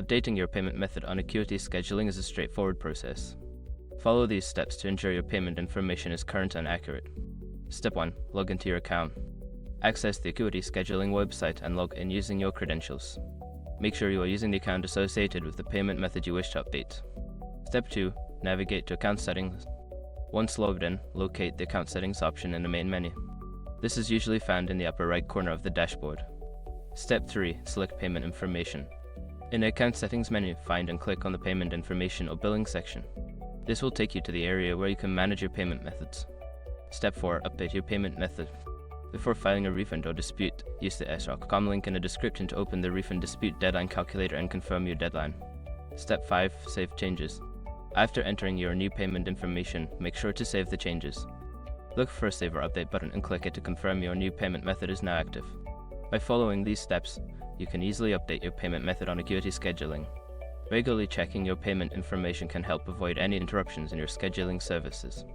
Updating your payment method on Acuity scheduling is a straightforward process. Follow these steps to ensure your payment information is current and accurate. Step 1. Log into your account. Access the Acuity scheduling website and log in using your credentials. Make sure you are using the account associated with the payment method you wish to update. Step 2. Navigate to account settings. Once logged in, locate the account settings option in the main menu. This is usually found in the upper right corner of the dashboard. Step 3. Select payment information. In the account settings menu, find and click on the payment information or billing section. This will take you to the area where you can manage your payment methods. Step 4. Update your payment method. Before filing a refund or dispute, use the sroc.com link in the description to open the refund dispute deadline calculator and confirm your deadline. Step 5. Save changes. After entering your new payment information, make sure to save the changes. Look for a Save or Update button and click it to confirm your new payment method is now active. By following these steps, you can easily update your payment method on Acuity scheduling. Regularly checking your payment information can help avoid any interruptions in your scheduling services.